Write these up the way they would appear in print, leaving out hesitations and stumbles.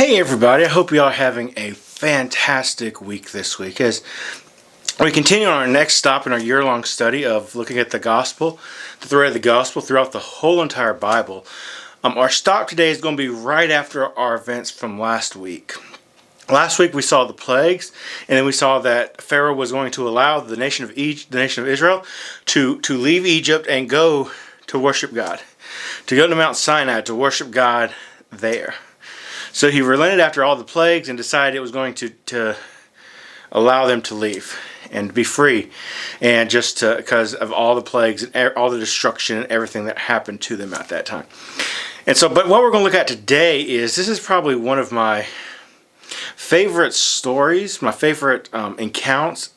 Hey everybody, I hope you all are having a fantastic week this week as we continue on our next stop in our year-long study of looking at the gospel, the thread of the gospel throughout the whole entire Bible. Our stop today is going to be right after our events from last week. Last week we saw the plagues, and then we saw that Pharaoh was going to allow the nation of Israel to leave Egypt and go to worship God, to go to Mount Sinai to worship God there. So he relented after all the plagues and decided it was going to allow them to leave and be free, and just because of all the plagues and all the destruction and everything that happened to them at that time. And so, but what we're going to look at today is, this is probably one of my favorite stories, my favorite accounts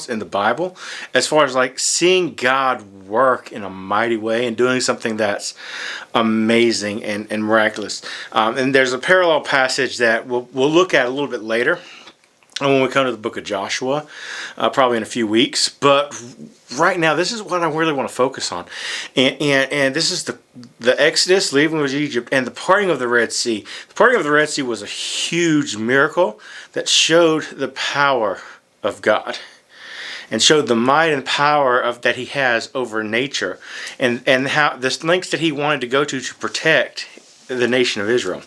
in the Bible, as far as like seeing God work in a mighty way and doing something that's amazing and miraculous. And there's a parallel passage that we'll look at a little bit later when we come to the book of Joshua, probably in a few weeks. But right now, this is what I really want to focus on, and this is the Exodus, leaving of Egypt, and the parting of the Red Sea. The parting of the Red Sea was a huge miracle that showed the power of God and showed the might and power that He has over nature, and how the lengths that He wanted to go to protect the nation of Israel.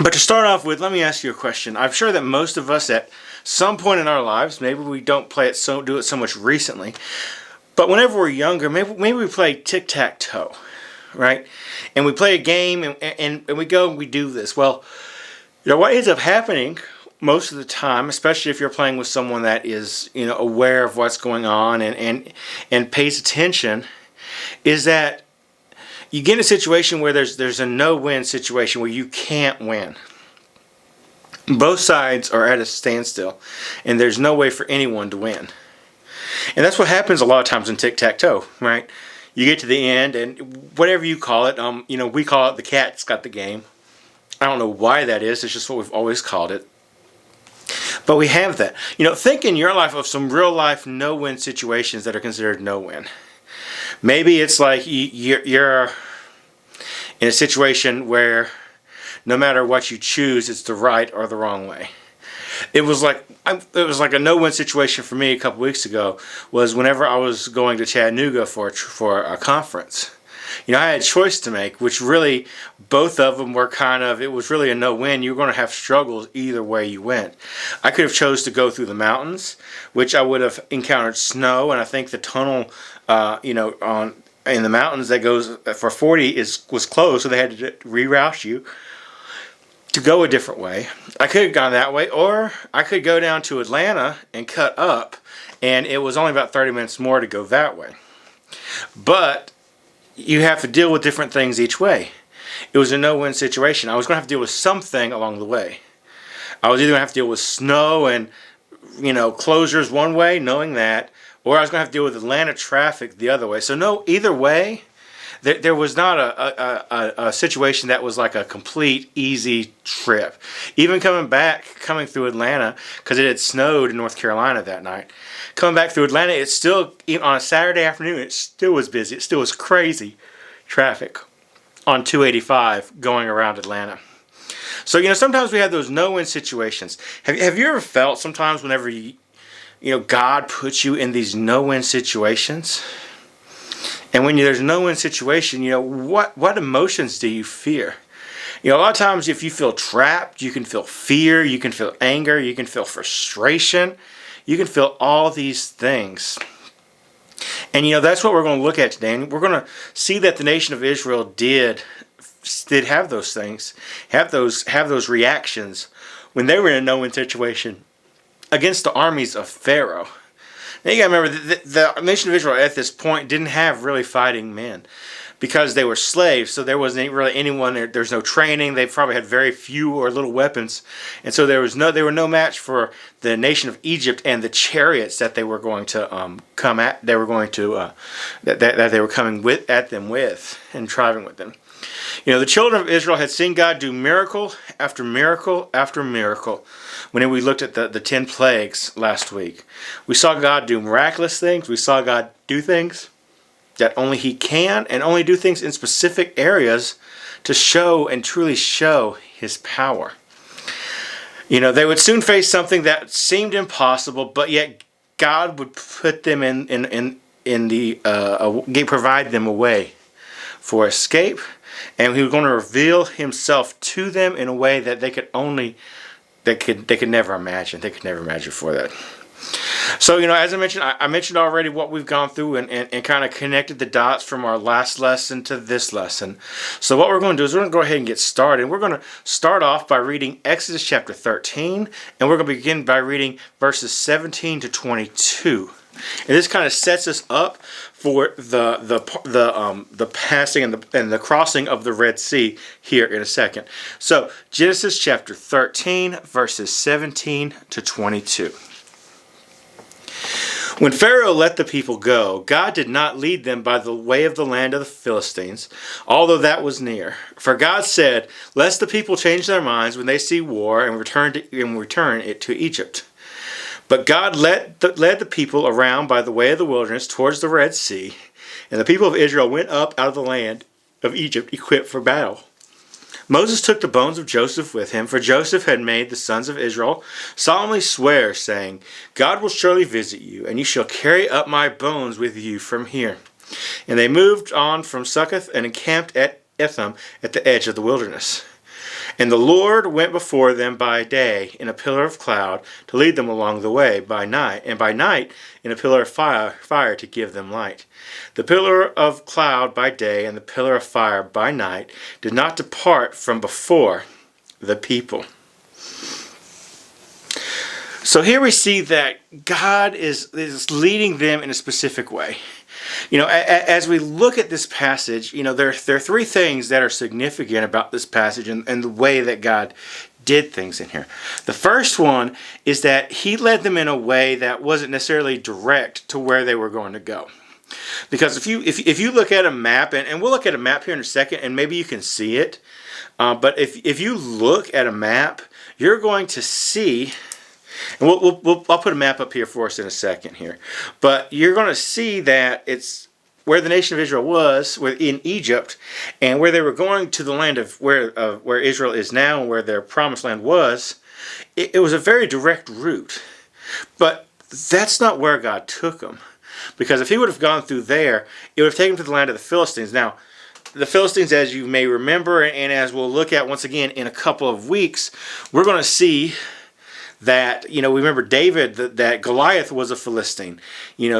But to start off with, let me ask you a question. I'm sure that most of us at some point in our lives, maybe we don't do it so much recently, but whenever we're younger, maybe we play tic-tac-toe, right? And we play a game, and we go and we do this. Well, what ends up happening most of the time, especially if you're playing with someone that is aware of what's going on and pays attention, is that you get in a situation where there's a no-win situation where you can't win. Both sides are at a standstill, and there's no way for anyone to win. And that's what happens a lot of times in tic-tac-toe, right? You get to the end, and whatever you call it, we call it the cat's got the game. I don't know why that is. It's just what we've always called it. But we have that. Think in your life of some real-life no-win situations that are considered no-win. Maybe it's like you're in a situation where no matter what you choose, it's the right or the wrong way. It was like a no-win situation for me a couple weeks ago. Was whenever I was going to Chattanooga for a conference. I had a choice to make, which really both of them were it was really a no-win. You were going to have struggles either way you went. I could have chose to go through the mountains, which I would have encountered snow, and I think the tunnel, in the mountains that goes for 40 was closed, so they had to reroute you to go a different way. I could have gone that way, or I could go down to Atlanta and cut up, and it was only about 30 minutes more to go that way. But you have to deal with different things each way. It was a no-win situation. I was going to have to deal with something along the way. I was either going to have to deal with snow and closures one way, knowing that, or I was going to have to deal with Atlanta traffic the other way. So either way, there was not a situation that was like a complete easy trip. Even coming through Atlanta, because it had snowed in North Carolina that night. Coming back through Atlanta, it's still, on a Saturday afternoon, it still was busy. It still was crazy traffic on 285 going around Atlanta. So, sometimes we have those no-win situations. Have you ever felt sometimes whenever God puts you in these no-win situations? And when there's a no-win situation, what emotions do you fear? A lot of times if you feel trapped, you can feel fear, you can feel anger, you can feel frustration, you can feel all these things. And that's what we're going to look at today. And we're going to see that the nation of Israel did have those things, have those reactions when they were in a no-win situation against the armies of Pharaoh. Now you got to remember the nation of Israel at this point didn't have really fighting men because they were slaves. So there wasn't really anyone. There's no training. They probably had very few or little weapons, and so they were no match for the nation of Egypt and the chariots that they were going to come at. They were going to that they were coming at them with and driving with them. The children of Israel had seen God do miracle after miracle after miracle. When we looked at the 10 plagues last week, we saw God do miraculous things. We saw God do things that only he can and only do things in specific areas to show and truly show his power. They would soon face something that seemed impossible, but yet God would put them provide them a way for escape, and he was going to reveal himself to them in a way that they could never imagine. They could never imagine for that. So, as I mentioned already what we've gone through and kind of connected the dots from our last lesson to this lesson. So what we're going to do is we're going to go ahead and get started. We're going to start off by reading Exodus chapter 13, and we're going to begin by reading verses 17 to 22. And this kind of sets us up for the passing and the crossing of the Red Sea here in a second. So Genesis chapter 13, verses 17 to 22. When Pharaoh let the people go, God did not lead them by the way of the land of the Philistines, although that was near. For God said, "Lest the people change their minds when they see war and return it to Egypt." But God led the people around by the way of the wilderness towards the Red Sea, and the people of Israel went up out of the land of Egypt equipped for battle. Moses took the bones of Joseph with him, for Joseph had made the sons of Israel solemnly swear, saying, "God will surely visit you, and you shall carry up my bones with you from here." And they moved on from Succoth and encamped at Etham at the edge of the wilderness. And the Lord went before them by day in a pillar of cloud to lead them along the way by night, and by night in a pillar of fire to give them light. The pillar of cloud by day and the pillar of fire by night did not depart from before the people. So here we see that God is leading them in a specific way. As we look at this passage, there are three things that are significant about this passage and the way that God did things in here. The first one is that he led them in a way that wasn't necessarily direct to where they were going to go. Because if you look at a map, and we'll look at a map here in a second, and maybe you can see it, but if you look at a map, you're going to see. And I'll put a map up here for us in a second here. But you're going to see that it's where the nation of Israel was in Egypt, and where they were going to the land of where Israel is now and where their promised land was. It was a very direct route. But that's not where God took them. Because if he would have gone through there, it would have taken them to the land of the Philistines. Now, the Philistines, as you may remember, and as we'll look at once again in a couple of weeks, we're going to see that, we remember David, that Goliath was a Philistine,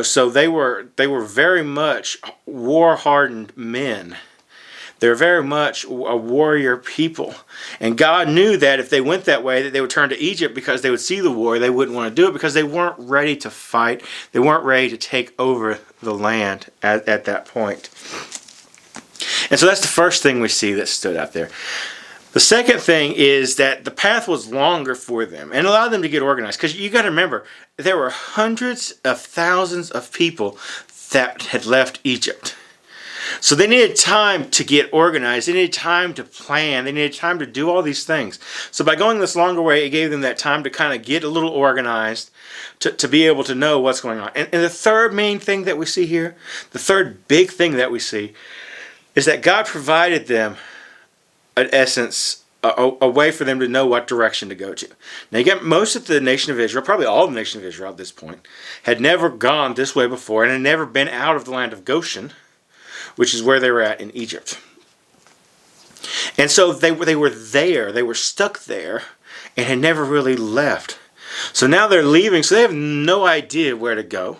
so they were very much war-hardened men. They're very much a warrior people. And God knew that if they went that way, that they would turn to Egypt because they would see the war. They wouldn't want to do it because they weren't ready to fight. They weren't ready to take over the land at that point. And so that's the first thing we see that stood out there. The second thing is that the path was longer for them and allowed them to get organized. Because you got to remember, there were hundreds of thousands of people that had left Egypt. So they needed time to get organized. They needed time to plan. They needed time to do all these things. So by going this longer way, it gave them that time to kind of get a little organized, to be able to know what's going on. And the third main thing that we see here, the third big thing that we see, is that God provided them, in essence, a way for them to know what direction to go to. Now, again, most of the nation of Israel, probably all the nation of Israel at this point, had never gone this way before and had never been out of the land of Goshen, which is where they were at in Egypt. And so they were there, they were stuck there, and had never really left. So now they're leaving, so they have no idea where to go.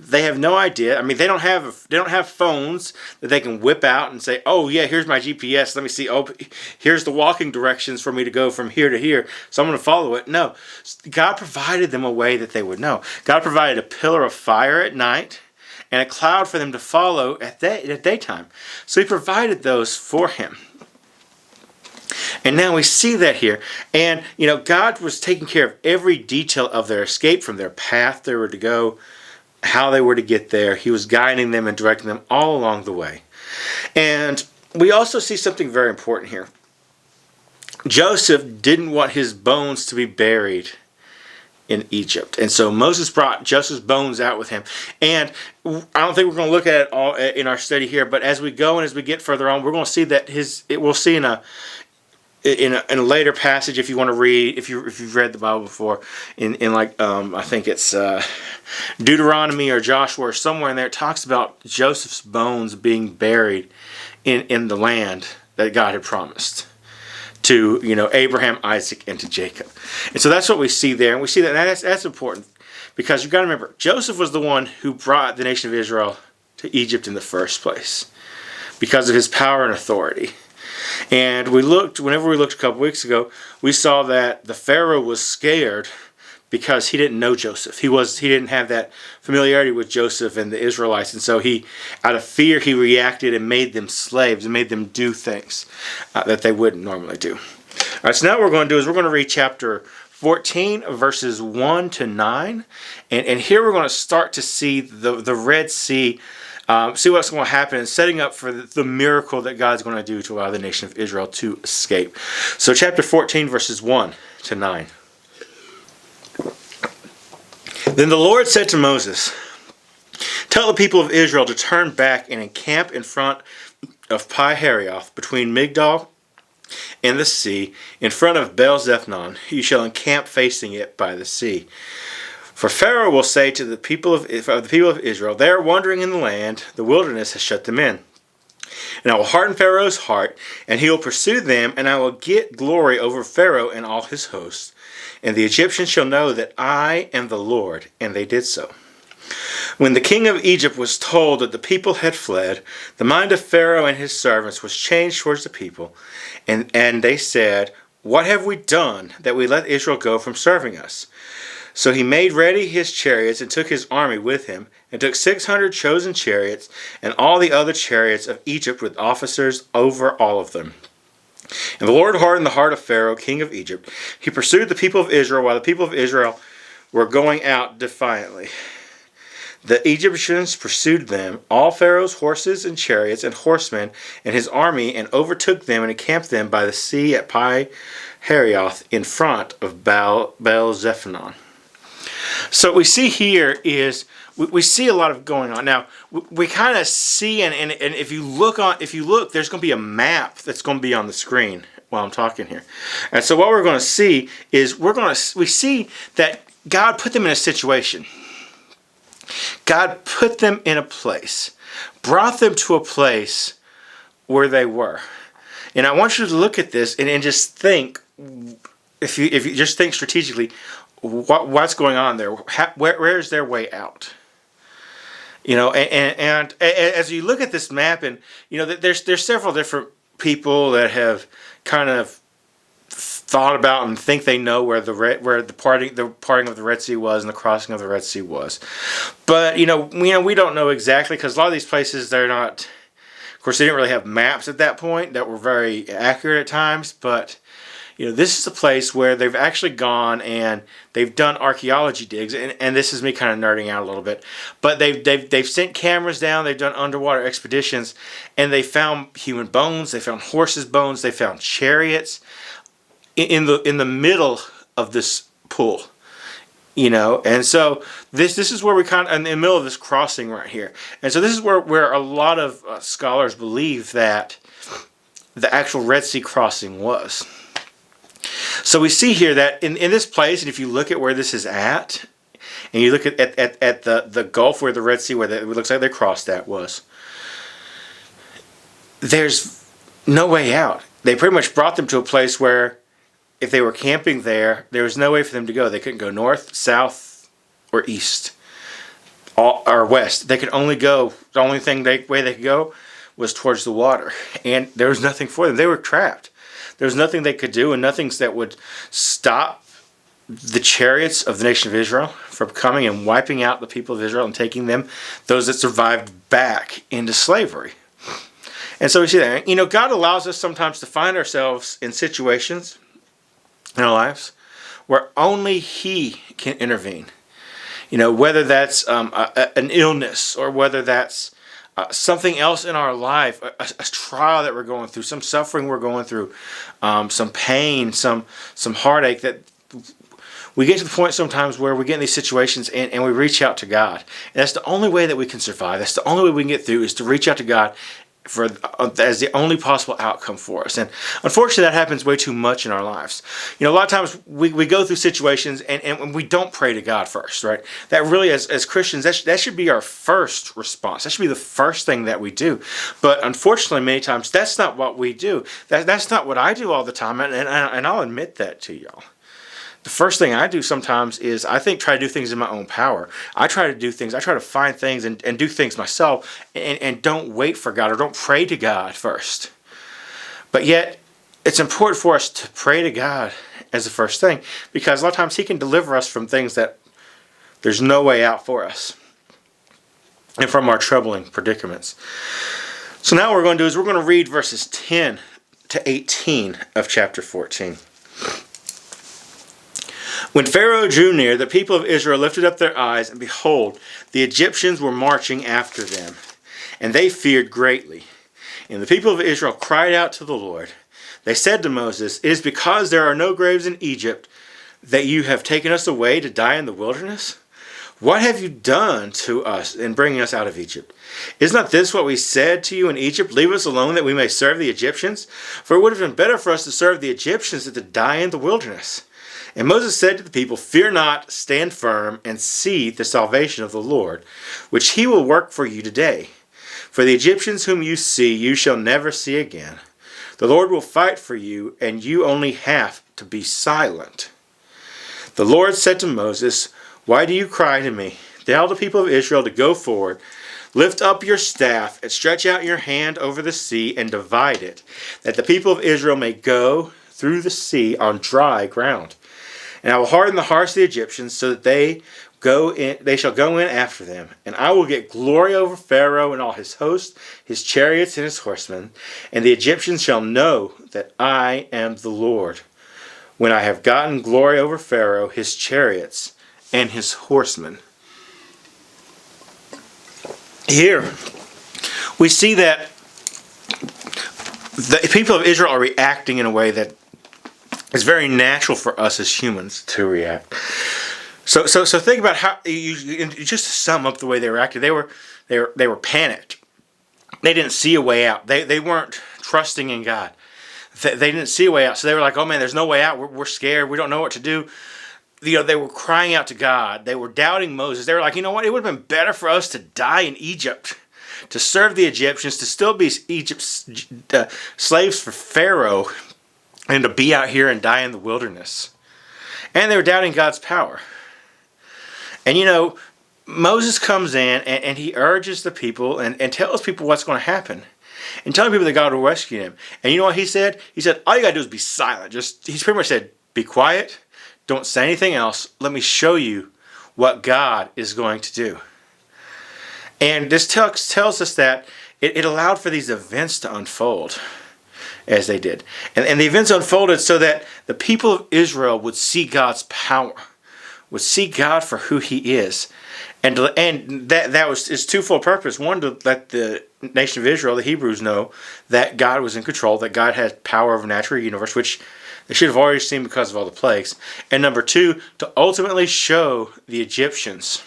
They have no idea. I mean, they don't have phones that they can whip out and say, "Oh yeah, here's my GPS. Let me see. Oh, here's the walking directions for me to go from here to here. So I'm going to follow it." No, God provided them a way that they would know. God provided a pillar of fire at night and a cloud for them to follow at daytime. So He provided those for him. And now we see that here. And God was taking care of every detail of their escape, from their path they were to go, how they were to get there. He was guiding them and directing them all along the way. And we also see something very important here. Joseph didn't want his bones to be buried in Egypt. And so Moses brought Joseph's bones out with him. And I don't think we're going to look at it all in our study here, but as we go and as we get further on, we're going to see that we'll see in a later passage, if you want to read, if you've read the Bible before, in like I think it's Deuteronomy or Joshua or somewhere in there, it talks about Joseph's bones being buried in the land that God had promised to Abraham, Isaac, and to Jacob. And so that's what we see there, and we see that's important because you've got to remember Joseph was the one who brought the nation of Israel to Egypt in the first place because of his power and authority. And whenever we looked a couple weeks ago, we saw that the Pharaoh was scared because he didn't know Joseph. He didn't have that familiarity with Joseph and the Israelites. And so out of fear, he reacted and made them slaves and made them do things that they wouldn't normally do. All right, so now what we're going to do is we're going to read chapter 14, verses 1 to 9. And here we're going to start to see the Red Sea, see what's going to happen and setting up for the miracle that God's going to do to allow the nation of Israel to escape. So chapter 14, verses 1 to 9. Then the Lord said to Moses, "Tell the people of Israel to turn back and encamp in front of Pi-Hahiroth, between Migdol and the sea, in front of Baal-zephon. You shall encamp facing it by the sea. For Pharaoh will say to the people of Israel, they are wandering in the land, the wilderness has shut them in. And I will harden Pharaoh's heart, and he will pursue them, and I will get glory over Pharaoh and all his hosts. And the Egyptians shall know that I am the Lord." And they did so. When the king of Egypt was told that the people had fled, the mind of Pharaoh and his servants was changed towards the people, and they said, "What have we done that we let Israel go from serving us?" So he made ready his chariots and took his army with him, and took 600 chosen chariots, and all the other chariots of Egypt with officers over all of them. And the Lord hardened the heart of Pharaoh, king of Egypt. He pursued the people of Israel while the people of Israel were going out defiantly. The Egyptians pursued them, all Pharaoh's horses and chariots and horsemen and his army, and overtook them and encamped them by the sea at Pi-Hahiroth in front of Baal-zephon. So what we see here is we see a lot of going on. Now we kind of see, and if you look, there's going to be a map that's going to be on the screen while I'm talking here. And so what we're going to see is we see that God put them in a situation. God put them in a place, brought them to a place where they were. And I want you to look at this and just think, if you just think strategically, what's going on there? Where is their way out? And as you look at this map, and there's several different people that have kind of thought about and think they know where the parting of the Red Sea was and the crossing of the Red Sea was, but we don't know exactly, because a lot of these places, they're not. Of course, they didn't really have maps at that point that were very accurate at times, but this is a place where they've actually gone and they've done archaeology digs, and this is me kind of nerding out a little bit, but they've sent cameras down, they've done underwater expeditions, and they found human bones, they found horses' bones, they found chariots in the middle of this pool, and so this is where we kind of in the middle of this crossing right here, and so this is where a lot of scholars believe that the actual Red Sea crossing was. So we see here that in this place, and if you look at where this is at, and you look at the Gulf where the Red Sea, it looks like they crossed that was, there's no way out. They pretty much brought them to a place where if they were camping there was no way for them to go. They couldn't go north, south, or east, or west. They could only go, the only way they could go was towards the water. And there was nothing for them. They were trapped. There was nothing they could do, and nothing that would stop the chariots of the nation of Israel from coming and wiping out the people of Israel and taking them, those that survived, back into slavery. And so we see that. God allows us sometimes to find ourselves in situations in our lives where only He can intervene. Whether that's an illness, or whether that's something else in our life, a trial that we're going through, some suffering we're going through, some pain, some heartache, that we get to the point sometimes where we get in these situations and we reach out to God. And that's the only way that we can survive. That's the only way we can get through, is to reach out to God as the only possible outcome for us. And unfortunately, that happens way too much in our lives. A lot of times we go through situations and we don't pray to God first, right? That really, as Christians, that should be our first response. That should be the first thing that we do. But unfortunately, many times, that's not what we do. That's not what I do all the time, and I'll admit that to y'all. The first thing I do sometimes is try to do things in my own power. I try to find things and do things myself and don't wait for God or don't pray to God first. But yet, it's important for us to pray to God as the first thing, because a lot of times He can deliver us from things that there's no way out for us and from our troubling predicaments. So now what we're going to do is we're going to read verses 10 to 18 of chapter 14. When Pharaoh drew near, the people of Israel lifted up their eyes, and behold, the Egyptians were marching after them, and they feared greatly. And the people of Israel cried out to the Lord. They said to Moses, "It is because there are no graves in Egypt that you have taken us away to die in the wilderness? What have you done to us in bringing us out of Egypt? Is not this what we said to you in Egypt? Leave us alone that we may serve the Egyptians? For it would have been better for us to serve the Egyptians than to die in the wilderness." And Moses said to the people, "Fear not, stand firm, and see the salvation of the Lord, which He will work for you today. For the Egyptians whom you see, you shall never see again. The Lord will fight for you, and you only have to be silent." The Lord said to Moses, "Why do you cry to me? Tell the people of Israel to go forward. Lift up your staff and stretch out your hand over the sea and divide it, that the people of Israel may go through the sea on dry ground. And I will harden the hearts of the Egyptians so that they shall go in after them. And I will get glory over Pharaoh and all his host, his chariots and his horsemen. And the Egyptians shall know that I am the Lord, when I have gotten glory over Pharaoh, his chariots, and his horsemen." Here, we see that the people of Israel are reacting in a way that it's very natural for us as humans to react. So think about how just to sum up the way they reacted. They were panicked. They didn't see a way out. They weren't trusting in God. They didn't see a way out. So they were like, "Oh man, there's no way out. We're scared. We don't know what to do." They were crying out to God. They were doubting Moses. They were like, "You know what? It would have been better for us to die in Egypt, to serve the Egyptians, to still be Egypt's slaves for Pharaoh, and to be out here and die in the wilderness." And they were doubting God's power. And Moses comes in and he urges the people and tells people what's going to happen. And telling people that God will rescue them. And you know what he said? He said, all you got to do is be silent. He's pretty much said, be quiet. Don't say anything else. Let me show you what God is going to do. And this text tells us that it allowed for these events to unfold as they did. And the events unfolded so that the people of Israel would see God's power, would see God for who He is. And that was its twofold purpose. One, to let the nation of Israel, the Hebrews, know that God was in control, that God had power over the natural universe, which they should have already seen because of all the plagues. And number two, to ultimately show the Egyptians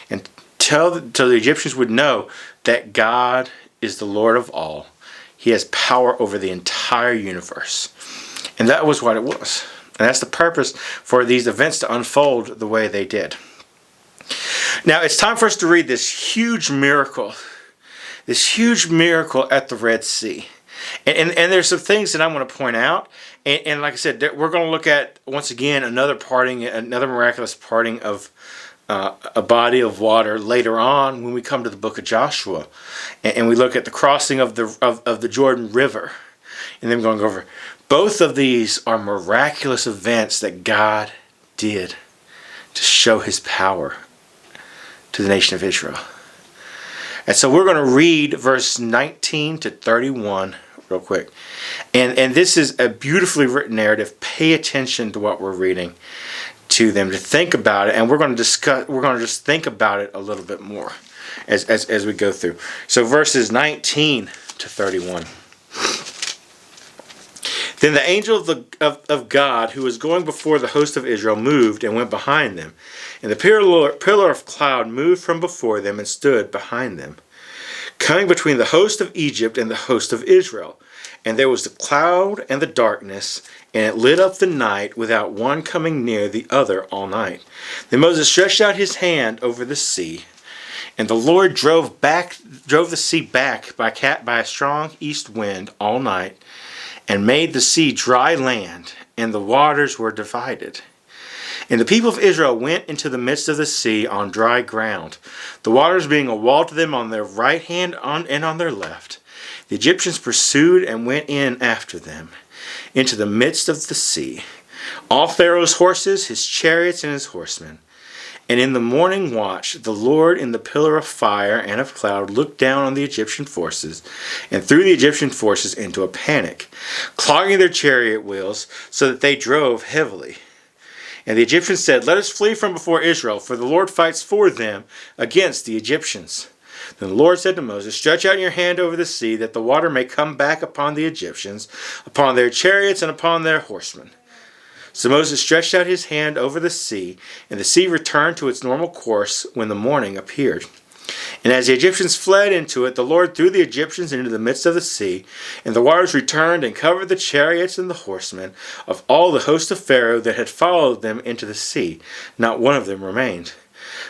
and till the Egyptians would know that God is the Lord of all. He has power over the entire universe. And that was what it was. And that's the purpose for these events to unfold the way they did. Now, it's time for us to read this huge miracle at the Red Sea. And there's some things that I want to point out. And like I said, we're going to look at, once again, another miraculous parting of a body of water later on when we come to the book of Joshua. And we look at the crossing of the Jordan River. And then we're going to go over. Both of these are miraculous events that God did to show His power to the nation of Israel. And so we're going to read verse 19 to 31 real quick. And this is a beautifully written narrative. Pay attention to what we're reading to them, to think about it. And we're going to just think about it a little bit more as we go through. So verses 19 to 31. Then the angel of God, who was going before the host of Israel, moved and went behind them. And the pillar of cloud moved from before them and stood behind them, coming between the host of Egypt and the host of Israel. And there was the cloud and the darkness, and it lit up the night without one coming near the other all night. Then Moses stretched out his hand over the sea, and the Lord drove the sea back by a strong east wind all night, and made the sea dry land, and the waters were divided. And the people of Israel went into the midst of the sea on dry ground, the waters being a wall to them on their right hand and on their left. The Egyptians pursued and went in after them, into the midst of the sea, all Pharaoh's horses, his chariots, and his horsemen. And in the morning watch, the Lord in the pillar of fire and of cloud looked down on the Egyptian forces and threw the Egyptian forces into a panic, clogging their chariot wheels so that they drove heavily. And the Egyptians said, "Let us flee from before Israel, for the Lord fights for them against the Egyptians." Then the Lord said to Moses, "Stretch out your hand over the sea, that the water may come back upon the Egyptians, upon their chariots, and upon their horsemen." So Moses stretched out his hand over the sea, and the sea returned to its normal course when the morning appeared. And as the Egyptians fled into it, the Lord threw the Egyptians into the midst of the sea, and the waters returned and covered the chariots and the horsemen of all the host of Pharaoh that had followed them into the sea. Not one of them remained.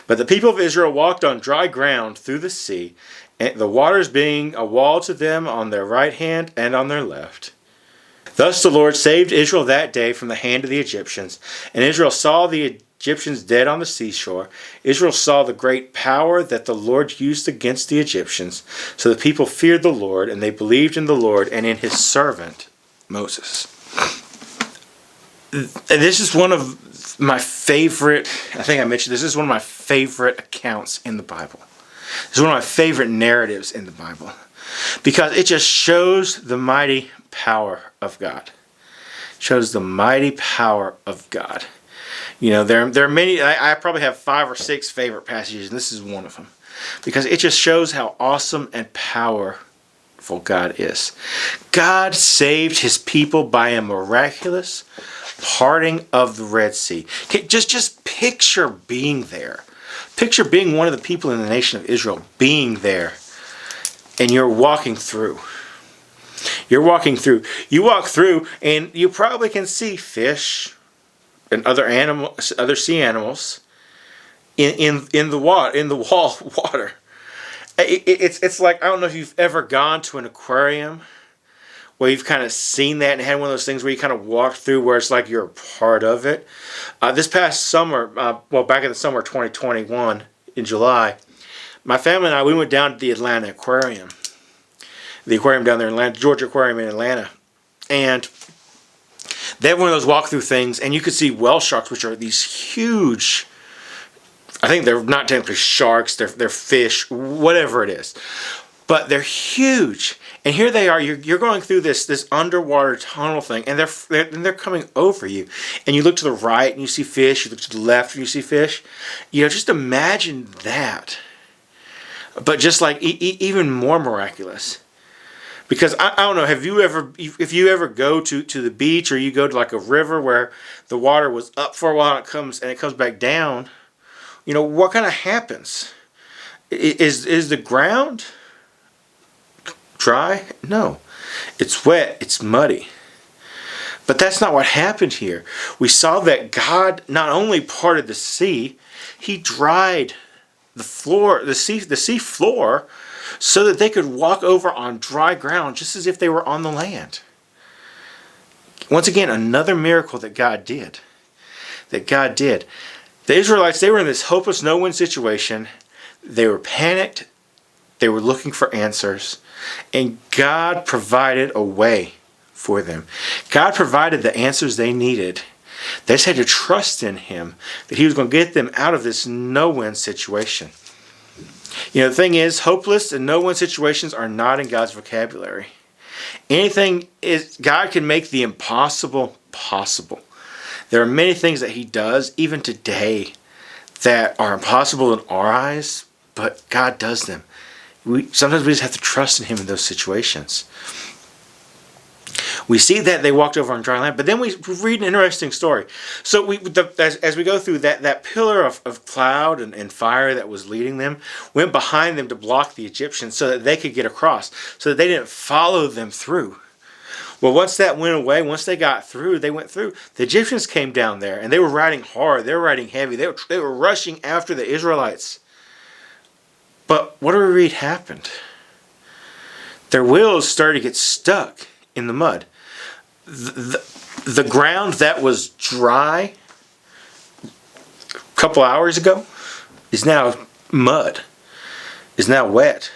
But the people of Israel walked on dry ground through the sea, and the waters being a wall to them on their right hand and on their left. Thus the Lord saved Israel that day from the hand of the Egyptians, and Israel saw the Egyptians dead on the seashore. Israel saw the great power that the Lord used against the Egyptians. So the people feared the Lord, and they believed in the Lord and in his servant Moses. And this is one of my favorite, I think I mentioned this is one of my favorite accounts in the Bible. It's one of my favorite narratives in the Bible, because it just shows the mighty power of God. It shows the mighty power of God. You know, there are many, I probably have 5 or 6 favorite passages, and this is one of them, because it just shows how awesome and powerful God is. God saved his people by a miraculous parting of the Red Sea. Just picture being there. Picture being one of the people in the nation of Israel, being there, and you're walking through. You're walking through. You walk through, and you probably can see fish and other animals, other sea animals, in the water. It's like, I don't know if you've ever gone to an aquarium where you've kind of seen that and had one of those things where you kind of walk through where it's like you're a part of it. This past summer, back in the summer of 2021, in July, my family and I, we went down to the Atlanta Aquarium. The aquarium down there in Atlanta, Georgia Aquarium in Atlanta. And they have one of those walk-through things, and you could see whale sharks, which are these huge, I think they're not technically sharks, they're fish, whatever it is. But they're huge. And here they are, you're going through this underwater tunnel thing, and they're coming over you. And you look to the right and you see fish, you look to the left and you see fish. You know, just imagine that. But just like even more miraculous. Because I don't know, if you ever go to the beach, or you go to like a river where the water was up for a while and it comes back down, you know, what kind of happens? Is the ground dry? No. It's wet, it's muddy. But that's not what happened here. We saw that God not only parted the sea, he dried the sea floor, so that they could walk over on dry ground just as if they were on the land. Once again, another miracle that God did. The Israelites, they were in this hopeless no-win situation. They were panicked. They were looking for answers. And God provided a way for them. God provided the answers they needed. They just had to trust in him that he was going to get them out of this no-win situation. You know, the thing is, hopeless and no-win situations are not in God's vocabulary. God can make the impossible possible. There are many things that he does, even today, that are impossible in our eyes, but God does them. Sometimes we just have to trust in him in those situations. We see that they walked over on dry land, but then we read an interesting story. So as we go through that pillar of cloud and fire that was leading them went behind them to block the Egyptians so that they could get across, so that they didn't follow them through. Well, once that went away, once they got through, they went through. The Egyptians came down there, and they were riding hard. They were riding heavy. They were rushing after the Israelites. But what do we read happened? Their wheels started to get stuck in the mud. The ground that was dry a couple hours ago is now mud, is now wet.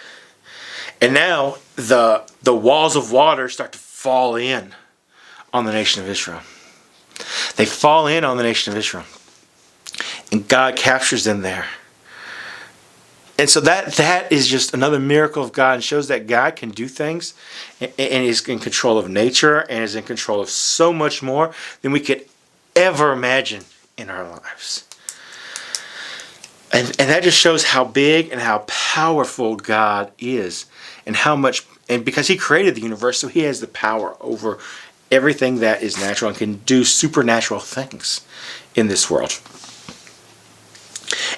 And now the walls of water start to fall in on the nation of Israel. They fall in on the nation of Israel. And God captures them there. And so that is just another miracle of God, and shows that God can do things and is in control of nature and is in control of so much more than we could ever imagine in our lives. And that just shows how big and how powerful God is, and how much, and because He created the universe, so He has the power over everything that is natural and can do supernatural things in this world.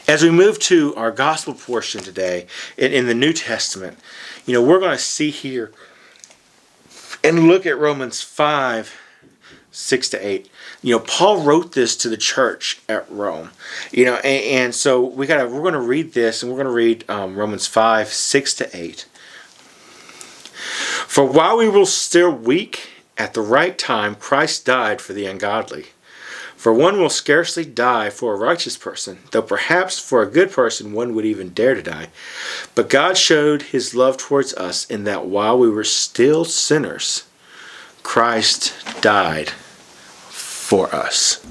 As we move to our gospel portion today in the New Testament, we're going to see here and look at Romans 5, 6-8. Paul wrote this to the church at Rome. And so we're going to read this, and we're going to read Romans 5, 6-8. For while we were still weak, at the right time Christ died for the ungodly. For one will scarcely die for a righteous person, though perhaps for a good person one would even dare to die. But God showed His love towards us in that while we were still sinners, Christ died for us.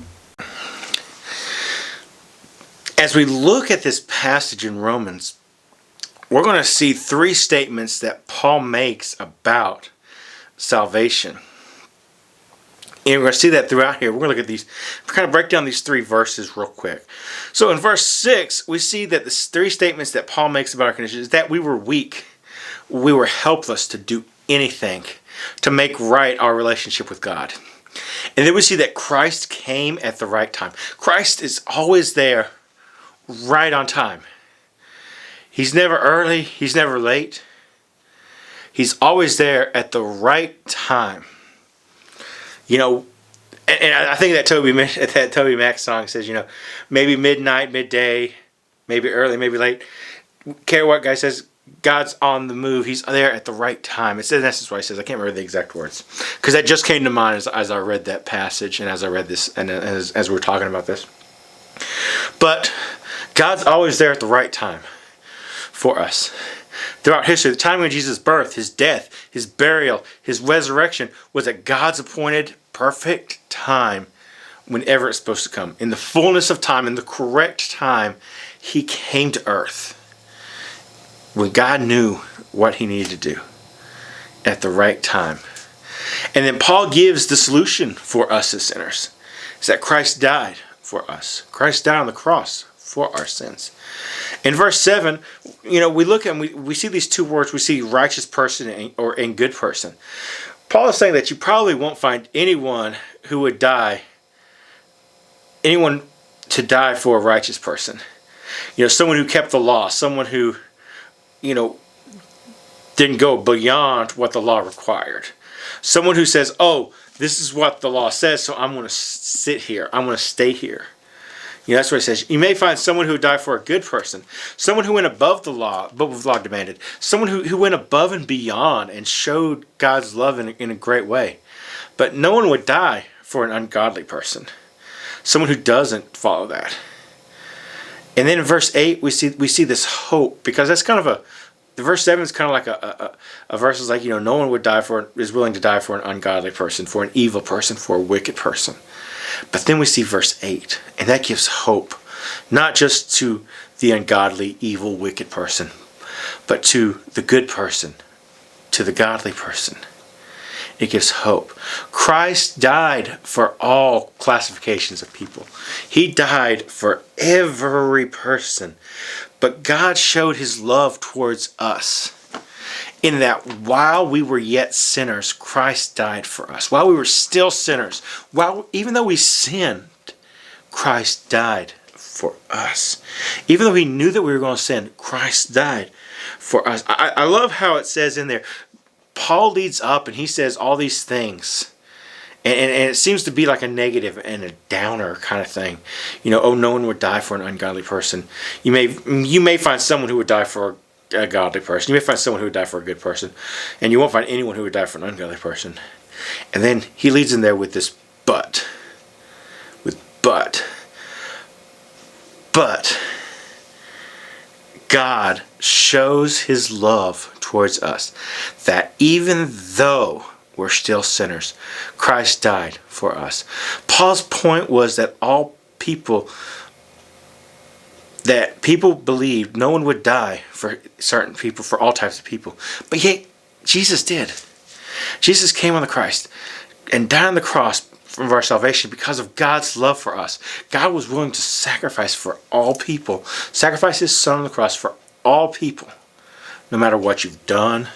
As we look at this passage in Romans, we're going to see three statements that Paul makes about salvation. And we're going to see that throughout here. We're going to look at these, kind of break down these three verses real quick. So in verse 6, we see that the three statements that Paul makes about our condition is that we were weak. We were helpless to do anything to make right our relationship with God. And then we see that Christ came at the right time. Christ is always there, right on time. He's never early. He's never late. He's always there at the right time. And I think that Toby Mac song says, maybe midnight, midday, maybe early, maybe late. Care what guy says, God's on the move. He's there at the right time. It says, that's what he says. I can't remember the exact words, because that just came to mind as I read that passage and as I read this and as we were talking about this. But God's always there at the right time for us. Throughout history, the time when Jesus' birth, His death, His burial, His resurrection was at God's appointed perfect time, whenever it's supposed to come. In the fullness of time, in the correct time, He came to earth. When God knew what He needed to do at the right time. And then Paul gives the solution for us as sinners. It's that Christ died for us. Christ died on the cross for our sins. In verse 7, we look and we see these two words. We see righteous person and good person. Paul is saying that you probably won't find anyone who would die, anyone to die for a righteous person. Someone who kept the law, someone who, didn't go beyond what the law required. Someone who says, oh, this is what the law says, so I'm going to sit here. I'm going to stay here. That's what it says. You may find someone who would die for a good person. Someone who went above the law, but what the law demanded. Someone who went above and beyond and showed God's love in a great way. But no one would die for an ungodly person. Someone who doesn't follow that. And then in verse 8, we see this hope, because that's kind of the verse 7 is kind of like a verse is like, no one is willing to die for an ungodly person, for an evil person, for a wicked person. But then we see verse 8, and that gives hope, not just to the ungodly, evil, wicked person, but to the good person, to the godly person. It gives hope. Christ died for all classifications of people. He died for every person. But God showed His love towards us in that while we were yet sinners, Christ died for us. While we were still sinners, even though we sinned, Christ died for us. Even though he knew that we were going to sin, Christ died for us. I love how it says in there, Paul leads up and he says all these things. And it seems to be like a negative and a downer kind of thing. Oh, no one would die for an ungodly person. You may find someone who would die for a godly person. You may find someone who would die for a good person. And you won't find anyone who would die for an ungodly person. And then he leads in there with this but. But God shows his love towards us, that even though we're still sinners, Christ died for us. Paul's point was that people believed no one would die for certain people, for all types of people. But yet, Jesus did. Jesus came on the Christ and died on the cross for our salvation because of God's love for us. God was willing to sacrifice for all people, sacrifice his son on the cross for all people, no matter what you've done,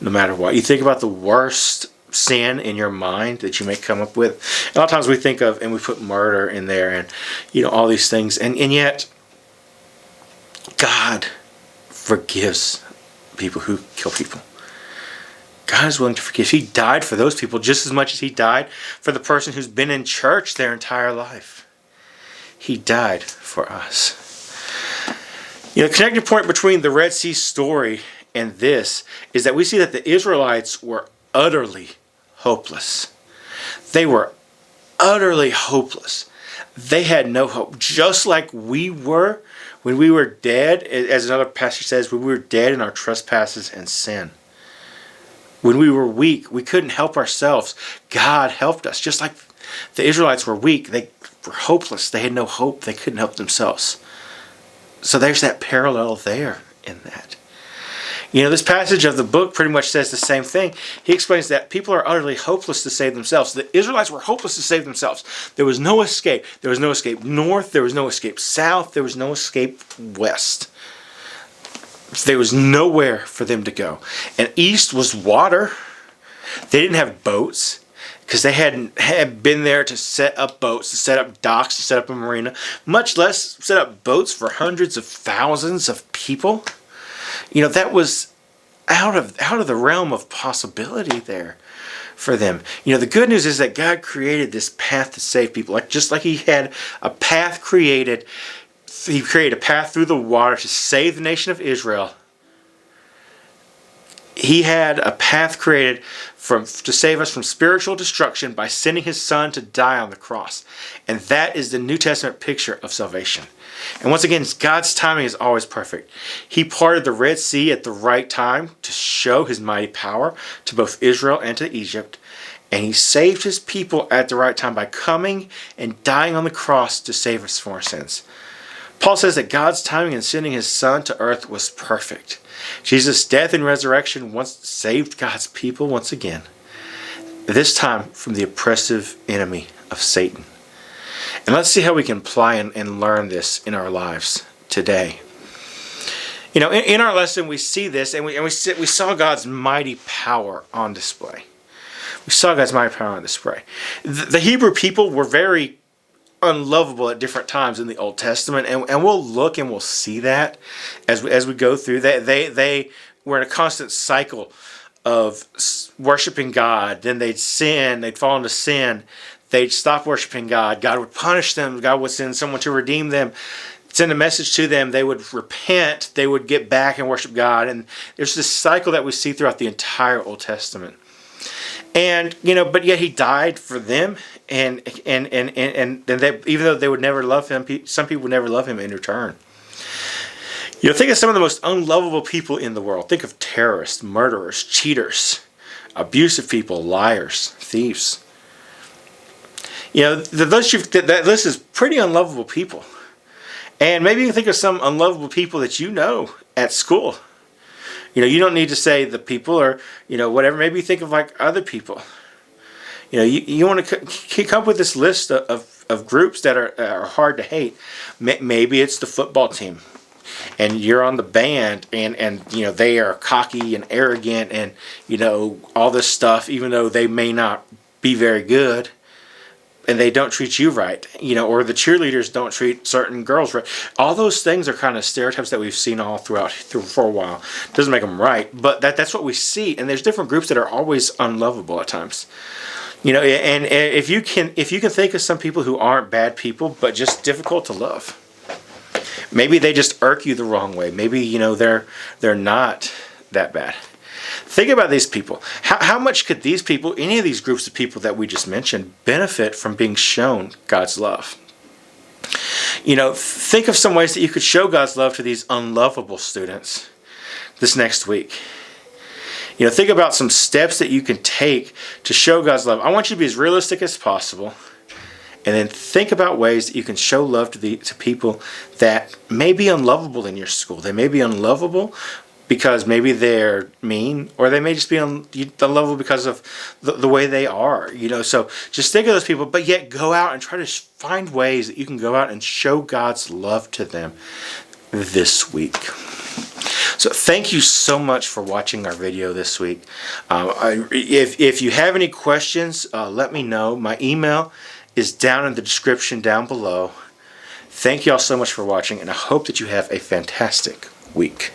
no matter what. You think about the worst sin in your mind that you may come up with. A lot of times we think of, and we put murder in there and, all these things. And yet, God forgives people who kill people. God is willing to forgive. He died for those people just as much as he died for the person who's been in church their entire life. He died for us. The connecting point between the Red Sea story and this is that we see that the Israelites were utterly hopeless. They were utterly hopeless. They had no hope. Just like we were when we were dead, as another passage says, when we were dead in our trespasses and sin. When we were weak, we couldn't help ourselves. God helped us. Just like the Israelites were weak, they were hopeless. They had no hope. They couldn't help themselves. So there's that parallel there in that. This passage of the book pretty much says the same thing. He explains that people are utterly hopeless to save themselves. The Israelites were hopeless to save themselves. There was no escape. There was no escape north. There was no escape south. There was no escape west. There was nowhere for them to go. And east was water. They didn't have boats because they had been there to set up boats, to set up docks, to set up a marina, much less set up boats for hundreds of thousands of people. That was out of the realm of possibility there for them. The good news is that God created this path to save people. Just like he had a path created. He created a path through the water to save the nation of Israel. He had a path created to save us from spiritual destruction by sending his son to die on the cross. And that is the New Testament picture of salvation. And once again, God's timing is always perfect. He parted the Red Sea at the right time to show his mighty power to both Israel and to Egypt. And he saved his people at the right time by coming and dying on the cross to save us from our sins. Paul says that God's timing in sending his son to earth was perfect. Jesus' death and resurrection once saved God's people once again. This time from the oppressive enemy of Satan. And let's see how we can apply and learn this in our lives today. In our lesson we see this, and we saw God's mighty power on display. We saw God's mighty power on display. The Hebrew people were very unlovable at different times in the Old Testament, and we'll look and we'll see that as we go through that. They were in a constant cycle of worshiping God. Then they'd sin, they'd fall into sin, they'd stop worshiping God. God would punish them. God would send someone to redeem them, send a message to them. They would repent, they would get back and worship God. And there's this cycle that we see throughout the entire Old Testament. And but yet he died for them, and they, even though they would never love him, some people would never love him in return. Think of some of the most unlovable people in the world. Think of terrorists, murderers, cheaters, abusive people, liars, thieves. That list is pretty unlovable people. And maybe you can think of some unlovable people that at school. You don't need to say the people or, whatever. Maybe you think of like other people. You want to come up with this list of groups that are hard to hate. Maybe it's the football team. and you're on the band, and you know they are cocky and arrogant and you know all this stuff, even though they may not be very good, and they don't treat you right, you know, or the cheerleaders don't treat certain girls right. All those things are kind of stereotypes that we've seen all through for a while. Doesn't make them right, but that's what we see. And there's different groups that are always unlovable at times, you know. And if you can think of some people who aren't bad people but just difficult to love, maybe they just irk you the wrong way. Maybe you know they're not that bad. Think about these people. How much could these people, any of these groups of people that we just mentioned, benefit from being shown God's love? You know, think of some ways that you could show God's love to these unlovable students this next week. You know, think about some steps that you can take to show God's love. I want you to be as realistic as possible. And then think about ways that you can show love to people that may be unlovable in your school. They may be unlovable because maybe they're mean, or they may just be unlovable because of the way they are, you know. So just think of those people, but yet go out and try to find ways that you can go out and show God's love to them this week. So thank you so much for watching our video this week. If you have any questions, let me know. My email is down in the description down below. Thank you all so much for watching, and I hope that you have a fantastic week.